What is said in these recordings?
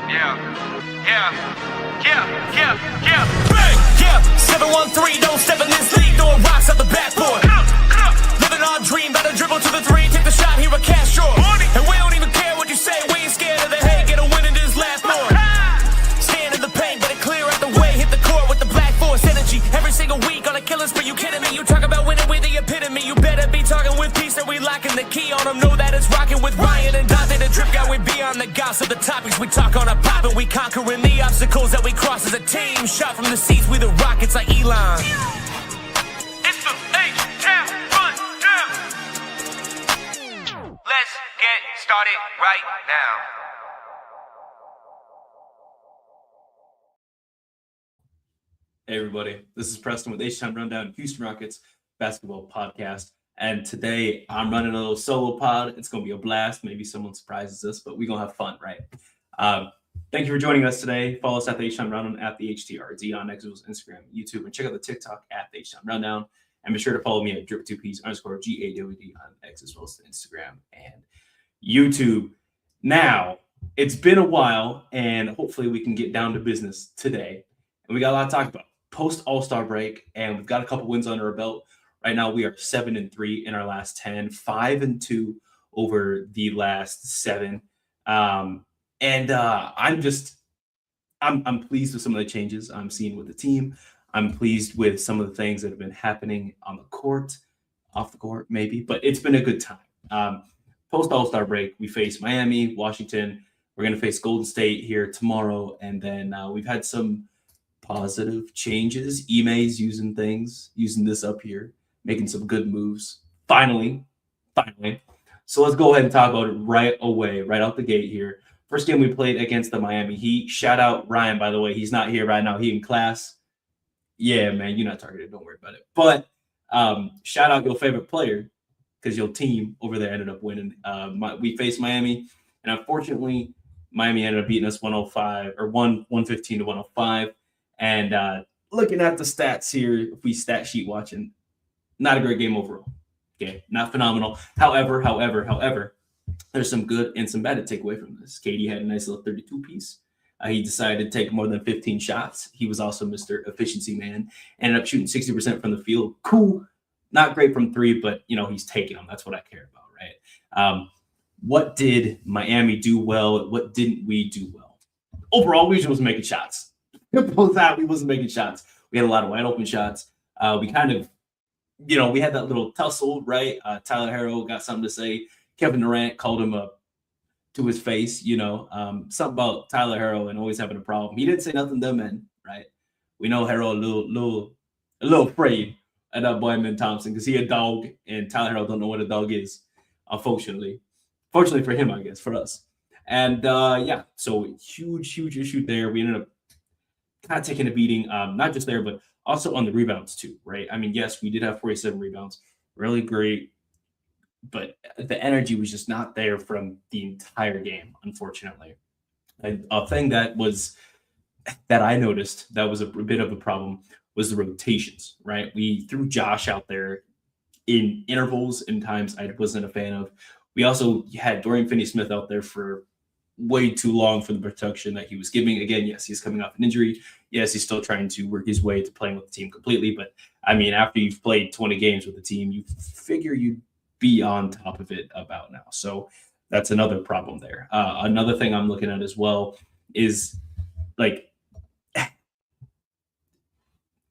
Bang! Yeah, 7-1-3, don't step in this league, throwing rocks at the backboard. Living our dream, better dribble to the three, take the shot, here a cash draw. And we don't even care what you say, we ain't scared of the hate, get a win in this last board. Stand in the paint, better clear out the way, hit the court with the black force energy. Every single week on a killing spree, you kidding me? You talk about winning with the epitome, you better be talking with peace, and we locking the key on them. Know that it's rocking with Ryan and Donte, the drip guy, we beyond the gossip, the topics we talk on are popping, we conquering the obstacles that we cross as a team. Shot from the seats, we the Rockets like Elon. It's the H-Town rundown. Let's get started right now. Hey everybody, this is Preston with H-Town Rundown, Houston Rockets basketball podcast. And today I'm running a little solo pod. It's going to be a blast. Maybe someone surprises us, but we're going to have fun, right? Thank you for joining us today. Follow us at the H-Town Rundown at the HTRD on Xbox, Instagram, YouTube, and check out the TikTok at the H-Town Rundown. And be sure to follow me at drip2ps_GAWD on X as well as Instagram and YouTube. Now, it's been a while, and hopefully we can get down to business today. And we got a lot to talk about. Post-Allstar break, and we've got a couple wins under our belt. Right now, we are 7-3 in our last 10, 5-2 over the last 7. I'm pleased with some of the changes I'm seeing with the team. I'm pleased with some of the things that have been happening on the court, off the court maybe, but it's been a good time. Post-All-Star break, we face Miami, Washington. We're going to face Golden State here tomorrow, and then we've had some positive changes. Ime's using this up here, making some good moves. Finally. So let's go ahead and talk about it right away, right out the gate here. First game we played against the Miami Heat. Shout out Ryan, by the way. He's not here right now. He in class. Yeah, man, you're not targeted. Don't worry about it. But shout out your favorite player because your team over there ended up winning. We faced Miami, and unfortunately, Miami ended up beating us 115 to 105. And looking at the stats here, if we stat sheet watching, not a great game overall. Okay, not phenomenal. However, there's some good and some bad to take away from this. KD had a nice little 32-piece. He decided to take more than 15 shots. He was also Mr. Efficiency Man. Ended up shooting 60% from the field. Cool. Not great from three, but, he's taking them. That's what I care about, right? What did Miami do well? What didn't we do well? Overall, we just wasn't making shots. Both out, we wasn't making shots. We had a lot of wide open shots. We kind of, we had that little tussle, right? Tyler Herro got something to say. Kevin Durant called him up to his face, something about Tyler Herro and always having a problem. He didn't say nothing to them, man, right? We know Herro a little afraid of that boy, Man Thompson, because he a dog, and Tyler Herro don't know what a dog is, unfortunately. Fortunately for him, I guess, for us. And, so huge issue there. We ended up kind of taking a beating, not just there, but also on the rebounds too, right? I mean, yes, we did have 47 rebounds, really great, but the energy was just not there from the entire game, unfortunately. And a thing that I noticed that was a bit of a problem was the rotations, right? We threw Josh out there in intervals and times I wasn't a fan of. We also had Dorian Finney-Smith out there for way too long for the production that he was giving. Again, yes, he's coming off an injury. Yes, he's still trying to work his way to playing with the team completely. But, I mean, after you've played 20 games with the team, you figure you'd be on top of it about now. So that's another problem there. Another thing I'm looking at as well is,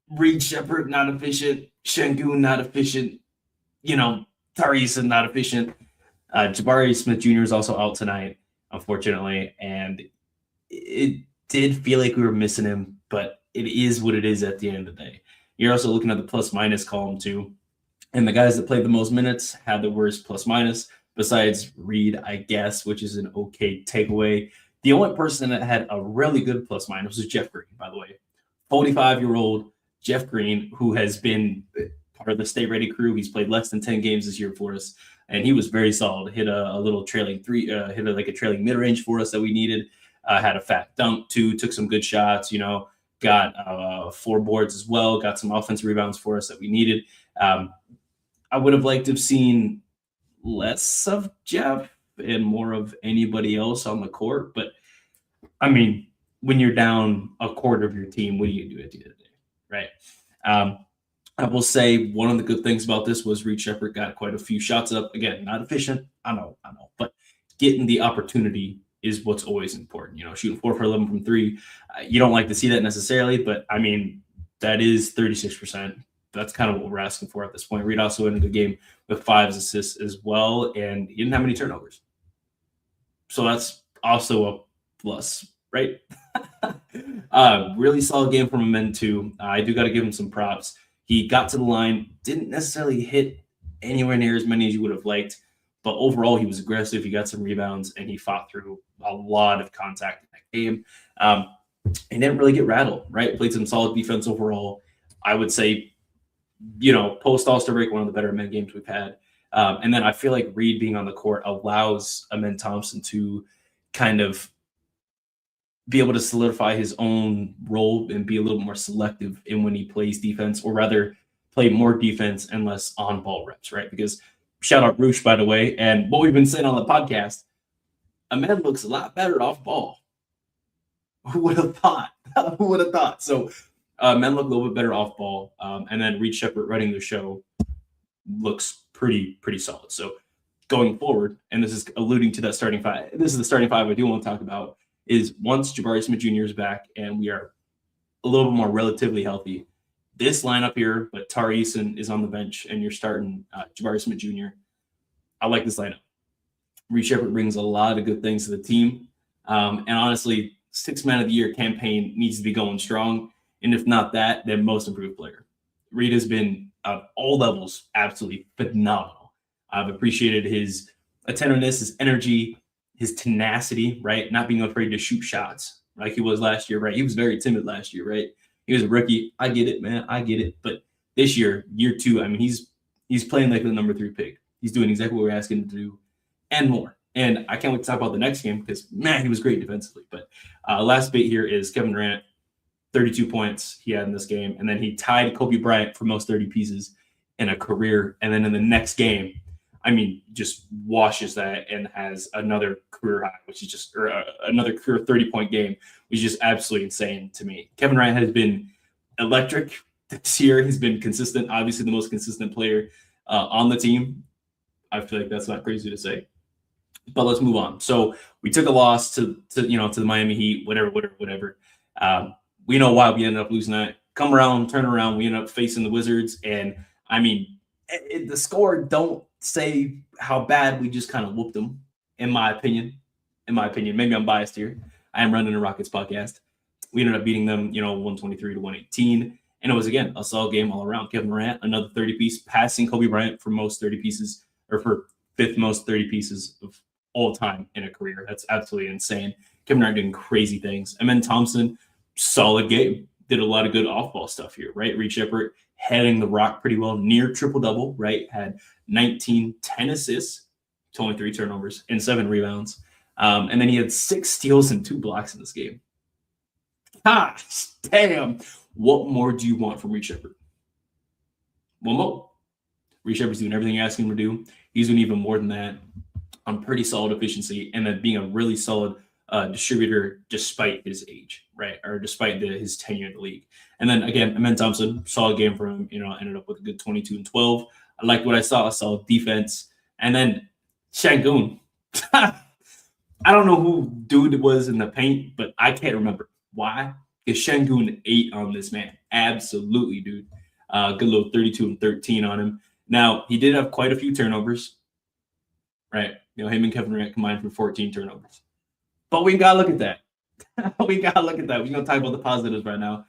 Reed Shepherd, not efficient. Şengün, not efficient. Tariq not efficient. Jabari Smith Jr. is also out tonight, unfortunately, and it did feel like we were missing him, but it is what it is at the end of the day. You're also looking at the plus-minus column, too, and the guys that played the most minutes had the worst plus-minus, besides Reed, I guess, which is an okay takeaway. The only person that had a really good plus-minus was Jeff Green, by the way. 45-year-old Jeff Green, who has been part of the Stay Ready crew. He's played less than 10 games this year for us, and he was very solid. Hit a little trailing three, hit a trailing mid-range for us that we needed. Had a fat dunk, too, took some good shots, got 4 boards as well, got some offensive rebounds for us that we needed. I would have liked to have seen less of Jeff and more of anybody else on the court, but I mean, when you're down a quarter of your team, what do you do at the end of the day, right? I will say one of the good things about this was Reed Shepherd got quite a few shots up. Again, not efficient. I know, but getting the opportunity is what's always important. Shooting 4 for 11 from three. You don't like to see that necessarily, but I mean, that is 36%. That's kind of what we're asking for at this point. Reed also ended the game with 5 assists as well, and he didn't have any turnovers. So that's also a plus, right? Really solid game from Amen too. I do got to give him some props. He got to the line, didn't necessarily hit anywhere near as many as you would have liked, but overall he was aggressive. He got some rebounds and he fought through a lot of contact in that game. And didn't really get rattled, right? Played some solid defense overall. I would say, post-All-Star break, one of the better men games we've had. And then I feel like Reed being on the court allows Amen Thompson to kind of be able to solidify his own role and be a little more selective in when he plays defense, or rather play more defense and less on-ball reps, right? Because shout out Roosh, by the way, and what we've been saying on the podcast, Amen looks a lot better off ball. Who would have thought? Who would have thought? So men look a little bit better off ball. And then Reed Shepherd running the show looks pretty solid. So going forward, and this is alluding to that starting five. This is the starting five I do want to talk about. Is once Jabari Smith Jr. is back and we are a little bit more relatively healthy, this lineup here, but Tari Eason is on the bench and you're starting Jabari Smith Jr. I like this lineup. Reed Shepherd brings a lot of good things to the team. And honestly, 6th Man of the Year campaign needs to be going strong. And if not that, then most improved player. Reed has been at all levels absolutely phenomenal. I've appreciated his attentiveness, his energy, his tenacity, right? Not being afraid to shoot shots like he was last year, right? He was very timid last year, right? He was a rookie. I get it, man. I get it. But this year 2, I mean, he's playing like the number 3 pick. He's doing exactly what we're asking him to do and more. And I can't wait to talk about the next game because, man, he was great defensively. But last bit here is Kevin Durant, 32 points he had in this game. And then he tied Kobe Bryant for most 30 pieces in a career. And then in the next game, I mean, just washes that and has another career high, which is just another career 30-point game, which is just absolutely insane to me. Kevin Durant has been electric this year. He's been consistent, obviously the most consistent player on the team. I feel like that's not crazy to say. But let's move on. So we took a loss to the Miami Heat, whatever. We know why we ended up losing that. Come around, turn around, we ended up facing the Wizards. And, I mean, the score don't say how bad we just kind of whooped them, in my opinion. Maybe I'm biased here. I am running a Rockets podcast. We ended up beating them, 123 to 118. And it was, again, a solid game all around. Kevin Durant, another 30-piece, passing Kobe Bryant for most 30 pieces, or for 5th most 30 pieces of all time in a career. That's absolutely insane. Kevin Durant doing crazy things. Amen Thompson, solid game. Did a lot of good off-ball stuff here, right? Reed Shepherd heading the rock pretty well, near triple-double, right? Had 19, 10 assists, to only 3 turnovers, and 7 rebounds. And then he had 6 steals and 2 blocks in this game. Damn. What more do you want from Reed Shepherd? One more. Reed Shepherd's doing everything you're asking him to do. He's doing even more than that on pretty solid efficiency, and then being a really solid distributor despite his age, right? Or despite his tenure in the league. And then again, Amen Thompson, solid game for him, ended up with a good 22 and 12. I liked what I saw, a solid defense. And then Şengün. I don't know who dude was in the paint, but I can't remember why. Because Şengün ate on this man. Absolutely, dude. Good little 32 and 13 on him. Now, he did have quite a few turnovers, right? Him and Kevin Durant combined for 14 turnovers. But we got to look at that. We're going to talk about the positives right now.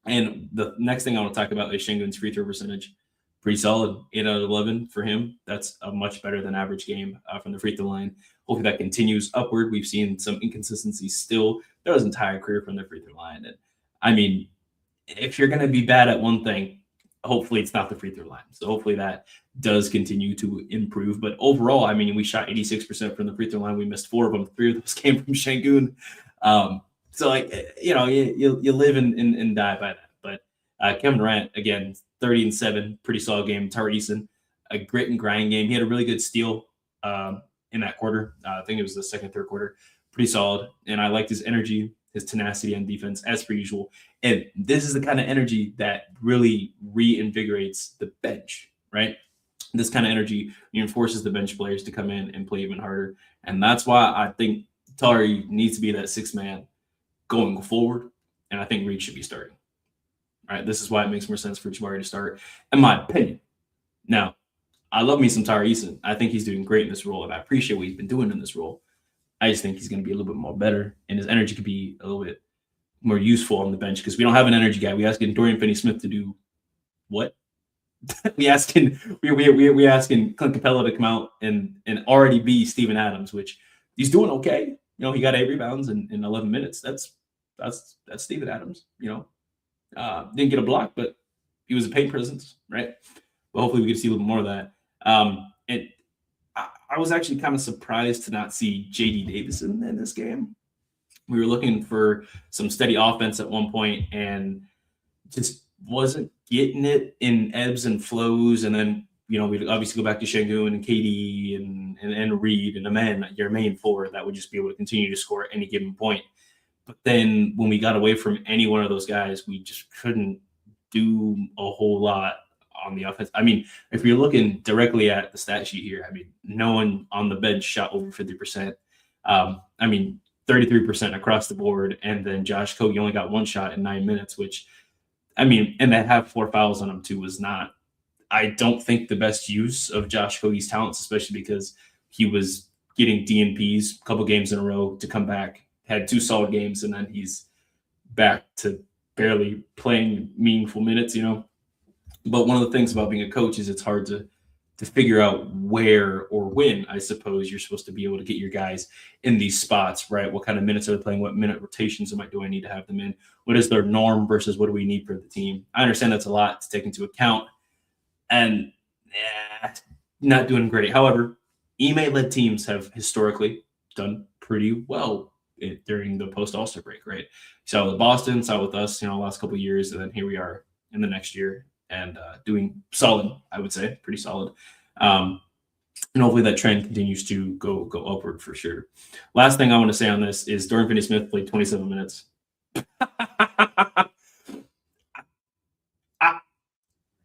And the next thing I want to talk about is Şengün's free throw percentage. Pretty solid, 8 out of 11 for him. That's a much better than average game from the free throw line. Hopefully that continues upward. We've seen some inconsistencies still throughout his entire career from the free throw line. And I mean, if you're going to be bad at one thing, hopefully it's not the free throw line. So hopefully that does continue to improve. But overall, I mean, we shot 86% from the free throw line. We missed 4 of them. 3 of those came from Şengün. So, like, you live and die by that. But Kevin Durant, again, 30 and 7, pretty solid game. Tari Eason, a grit and grind game. He had a really good steal in that quarter. I think it was the second, third quarter. pretty solid. And I liked his energy, his tenacity on defense, as per usual. And this is the kind of energy that really reinvigorates the bench, right? This kind of energy reinforces the bench players to come in and play even harder. And that's why I think Tari needs to be that sixth man going forward. And I think Reed should be starting. Right? This is why it makes more sense for Jabari to start, in my opinion. Now, I love me some Tari Eason. I think he's doing great in this role, and I appreciate what he's been doing in this role. I just think he's going to be a little bit more better, and his energy could be a little bit more useful on the bench because we don't have an energy guy. We asking Dorian Finney-Smith to do what? we asking Clint Capella to come out and already be Steven Adams, which he's doing okay. He got 8 rebounds in 11 minutes. That's Steven Adams. Didn't get a block, but he was a paint presence, right? But hopefully we get to see a little more of that. And I was actually kind of surprised to not see J.D. Davison in this game. We were looking for some steady offense at one point and just wasn't getting it in ebbs and flows. And then, we'd obviously go back to Şengün and KD and Reed and Amen, your main four that would just be able to continue to score at any given point. But then when we got away from any one of those guys, we just couldn't do a whole lot on the offense. I mean, if you're looking directly at the stat sheet here, no one on the bench shot over 50%. 33% across the board. And then Josh Kogi only got 1 shot in 9 minutes, which, and that have 4 fouls on him too was not, I don't think, the best use of Josh Kogi's talents, especially because he was getting DNPs a couple games in a row to come back, had 2 solid games, and then he's back to barely playing meaningful minutes, But one of the things about being a coach is it's hard to figure out where or when, I suppose, you're supposed to be able to get your guys in these spots, right? What kind of minutes are they playing? What minute rotations do I need to have them in? What is their norm versus what do we need for the team? I understand that's a lot to take into account and not doing great. However, Ime-led teams have historically done pretty well during the post-All-Star break, right? Saw with Boston, saw with us, last couple of years, and then here we are in the next year. And doing solid, I would say, pretty solid. And hopefully that trend continues to go upward for sure. Last thing I want to say on this is Dorian Finney-Smith played 27 minutes.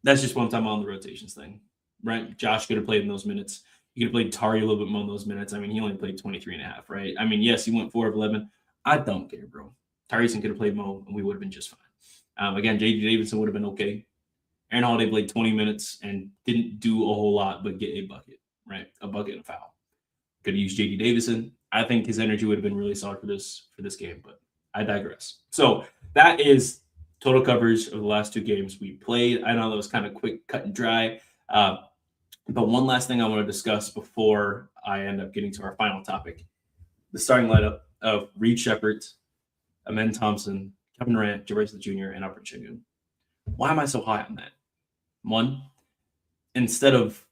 That's just one time on the rotations thing, right? Josh could have played in those minutes. He could have played Tari a little bit more in those minutes. He only played 23 and a half, right? Yes, he went 4 of 11. I don't care, bro. Tari Eason could have played more, and we would have been just fine. Again, J.D. Davison would have been okay. Aaron Holiday played 20 minutes and didn't do a whole lot but get a bucket, right? A bucket and a foul. Could have used J.D. Davison. I think his energy would have been really solid for this game, but I digress. So that is total coverage of the last 2 games we played. I know that was kind of quick, cut and dry. But one last thing I want to discuss before I end up getting to our final topic. The starting lineup of Reed Sheppard, Amen Thompson, Kevin Durant, Jabari Smith Jr., and Alperen Şengün. Why am I so high on that? One, instead of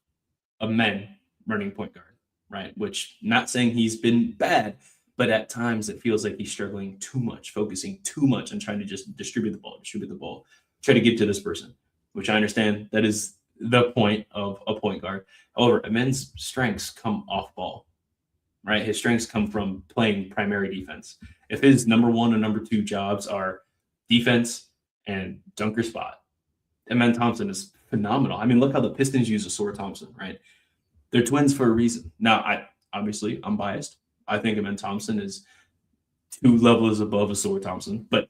Amen running point guard, right? Which, not saying he's been bad, but at times it feels like he's struggling too much, focusing too much on trying to just distribute the ball, try to get to this person, which I understand that is the point of a point guard. However, Amen's strengths come off ball, right? His strengths come from playing primary defense. If his number 1 and number 2 jobs are defense and dunker spot, Amen Thompson is phenomenal. Look how the Pistons use Ausar Thompson, right? They're twins for a reason. Now, I'm biased. I think Amen Thompson is 2 levels above Ausar Thompson, but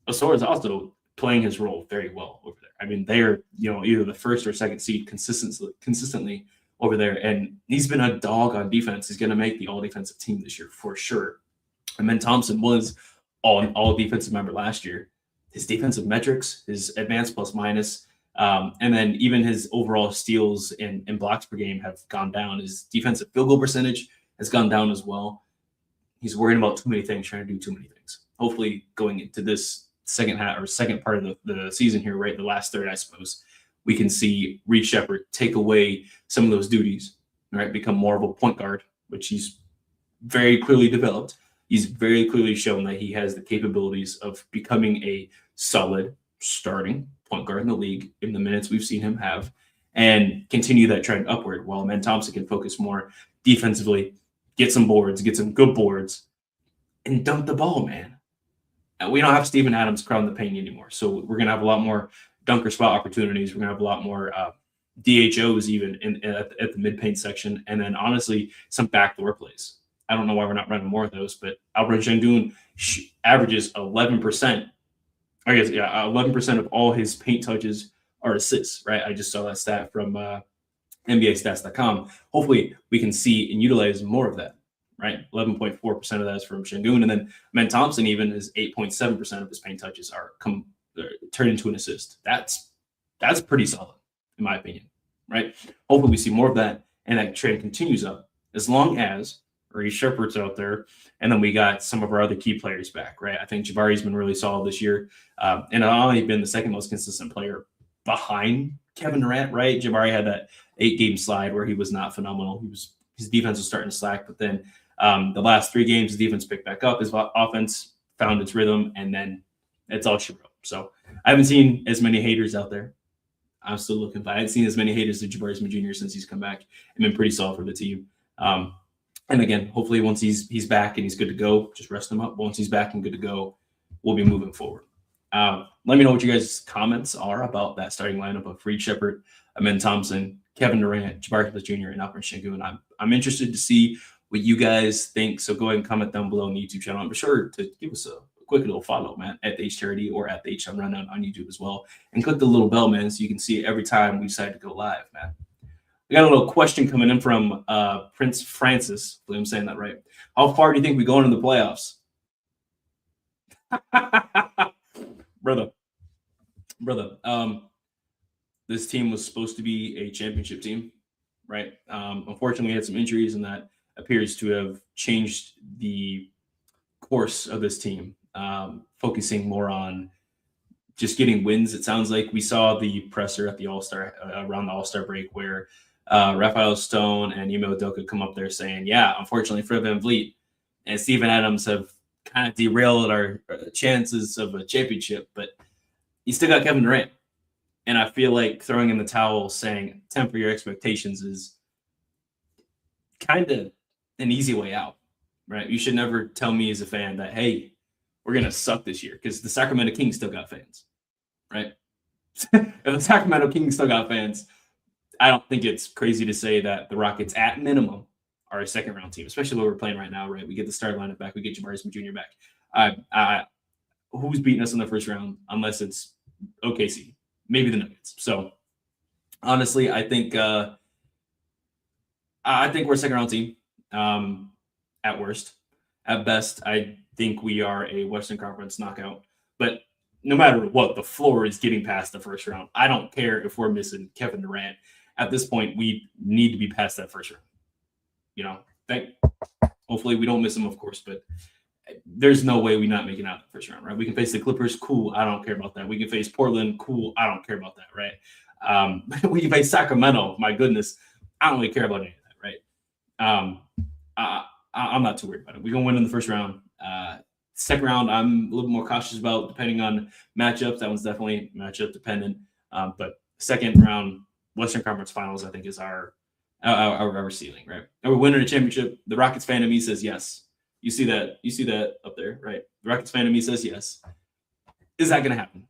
Ausar is also playing his role very well over there. They're either the first or second seed consistently over there, and he's been a dog on defense. He's going to make the all-defensive team this year for sure. Amen Thompson was all defensive member last year. His defensive metrics, his advanced plus minus, and then even his overall steals and blocks per game have gone down. His defensive field goal percentage has gone down as well. He's worrying about too many things, trying to do too many things. Hopefully going into this second part of the season here, right, the last third, I suppose, we can see Reed Sheppard take away some of those duties, right, become more of a point guard, which he's very clearly developed. He's very clearly shown that he has the capabilities of becoming a solid starting point guard in the league in the minutes we've seen him have, and continue that trend upward while Amen Thompson can focus more defensively, get some good boards, and dunk the ball, man. And we don't have Steven Adams crowding the paint anymore. So we're going to have a lot more dunker spot opportunities. We're going to have a lot more DHOs even at the mid-paint section. And then, honestly, some backdoor plays. I don't know why we're not running more of those, but Alperen Sengun averages 11%. I guess, 11% of all his paint touches are assists, right? I just saw that stat from NBAstats.com. Hopefully, we can see and utilize more of that, right? 11.4% of that is from Sengun. And then Men Thompson even is 8.7% of his paint touches are turned into an assist. That's pretty solid, in my opinion, right? Hopefully, we see more of that, and that trend continues up as long as Reece Shepherd's out there, and then we got some of our other key players back, right? I think Jabari's been really solid this year, and not only been the second most consistent player behind Kevin Durant, right? Jabari had that 8-game slide where he was not phenomenal. His defense was starting to slack, but then the last 3 games, his defense picked back up. His offense found its rhythm, and then it's all she wrote. So I haven't seen as many haters out there. I'm still looking, but I haven't seen as many haters of Jabari Smith Jr. since he's come back and been pretty solid for the team. And again, hopefully once he's back and he's good to go, just rest him up. Once he's back and good to go, we'll be moving forward. Let me know what you guys' comments are about that starting lineup of Reece Shepherd, Amen Thompson, Kevin Durant, Jabari Smith Jr., and Alperen Sengun. I'm interested to see what you guys think. So go ahead and comment down below on the YouTube channel. I'm sure to give us a quick little follow, man, at the H Charity or at the H Rundown on YouTube as well. And click the little bell, man, so you can see it every time we decide to go live, man. We got a little question coming in from Prince Francis. I believe I'm saying that right. How far do you think we go into the playoffs? Brother. This team was supposed to be a championship team, right? Unfortunately, we had some injuries, and that appears to have changed the course of this team, focusing more on just getting wins. It sounds like we saw the presser at the All-Star around the All-Star break where Raphael Stone and Ime Udoka come up there saying, yeah, unfortunately, Fred VanVleet and Steven Adams have kind of derailed our chances of a championship, but you still got Kevin Durant. And I feel like throwing in the towel saying temper your expectations is kind of an easy way out, right? You should never tell me as a fan that, hey, we're going to suck this year, because the Sacramento Kings still got fans, right? If the Sacramento Kings still got fans, I don't think it's crazy to say that the Rockets, at minimum, are a second-round team, especially what we're playing right now, right? We get the starting lineup back. We get Jabari Smith Jr. back. Who's beating us in the first round unless it's OKC? Maybe the Nuggets. So, honestly, I think we're a second-round team at worst. At best, I think we are a Western Conference knockout. But no matter what, the floor is getting past the first round. I don't care if we're missing Kevin Durant. At this point, we need to be past that first round. You know, hopefully we don't miss him, of course, but there's no way we're not making out the first round, right? We can face the Clippers, cool. I don't care about that. We can face Portland, cool. I don't care about that, right? We can face Sacramento. My goodness, I don't really care about any of that, right? I'm not too worried about it. We're gonna win in the first round. Second round, I'm a little more cautious about, depending on matchups. That one's definitely matchup dependent. But second round, Western Conference Finals, I think, is our ceiling, right? Are we winning a championship? The Rockets fan of me says yes. You see that up there, right? The Rockets fan of me says yes. Is that going to happen?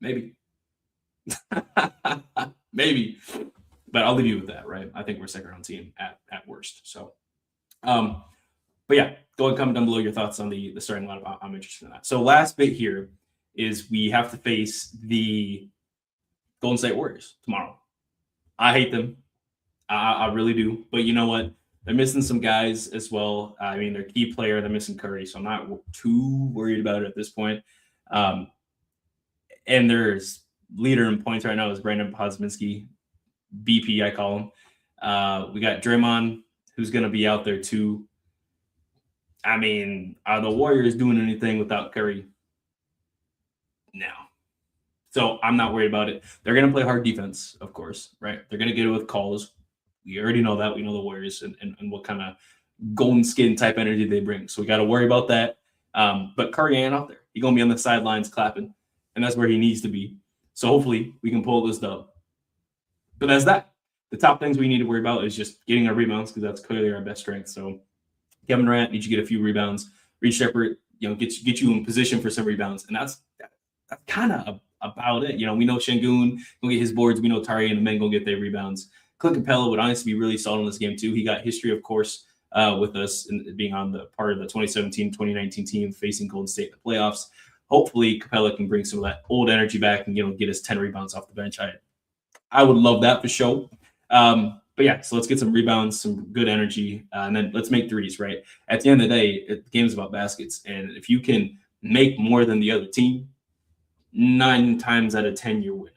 Maybe. Maybe. But I'll leave you with that, right? I think we're a second round team at worst. So, but yeah, go and comment down below your thoughts on the starting lineup. I'm interested in that. So last bit here is we have to face the Golden State Warriors tomorrow. I hate them. I really do. But you know what? They're missing some guys as well. I mean, their key player, they're missing Curry, so I'm not too worried about it at this point. And their leader in points right now is Brandon Podziemski, BP, I call him. We got Draymond, who's going to be out there too. I mean, are the Warriors doing anything without Curry? No. So I'm not worried about it. They're going to play hard defense, of course, right? They're going to get it with calls. We already know that. We know the Warriors and what kind of golden skin type energy they bring. So we got to worry about that. But Curry ain't out there. He's going to be on the sidelines clapping, and that's where he needs to be. So hopefully we can pull this dub. But that's that. The top things we need to worry about is just getting our rebounds, because that's clearly our best strength. So Kevin Durant needs to get a few rebounds. Reed Shepherd, get you in position for some rebounds, and that's kind of about it. We know Şengün gonna get his boards. We know Tari and the men gonna get their rebounds. Clint Capella would honestly be really solid in this game too. He got history, of course, with us and being on the part of the 2017-2019 team facing Golden State in the playoffs. Hopefully, Capella can bring some of that old energy back and get us 10 rebounds off the bench. I would love that for sure. But yeah, so let's get some rebounds, some good energy, and then let's make threes, right? At the end of the day, the game is about baskets. And if you can make more than the other team, 9 times out of 10, you're winning.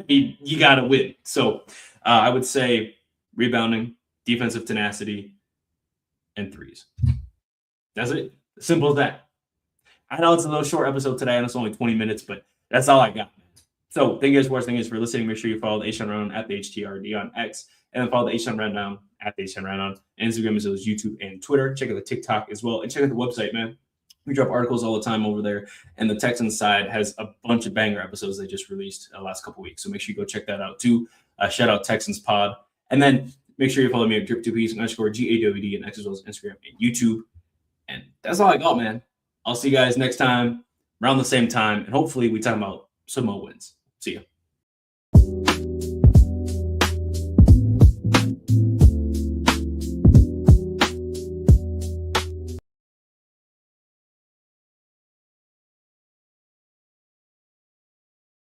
You got to win. So I would say rebounding, defensive tenacity, and threes. That's it. Simple as that. I know it's a little short episode today, and it's only 20 minutes, but that's all I got. So thank you guys for watching. Thank you guys for listening. Make sure you follow the H-Town Rundown at the HTRD on X, and then follow the H-Town Rundown at the H-Town Rundown, Instagram as well as YouTube and Twitter. Check out the TikTok as well, and check out the website, man. We drop articles all the time over there, and the Texans side has a bunch of banger episodes they just released the last couple weeks. So make sure you go check that out too. Shout out Texans Pod, and then make sure you follow me at drip2piece_GAWD and X as well as Instagram and YouTube. And that's all I got, man. I'll see you guys next time around the same time, and hopefully we talk about some more wins. See ya.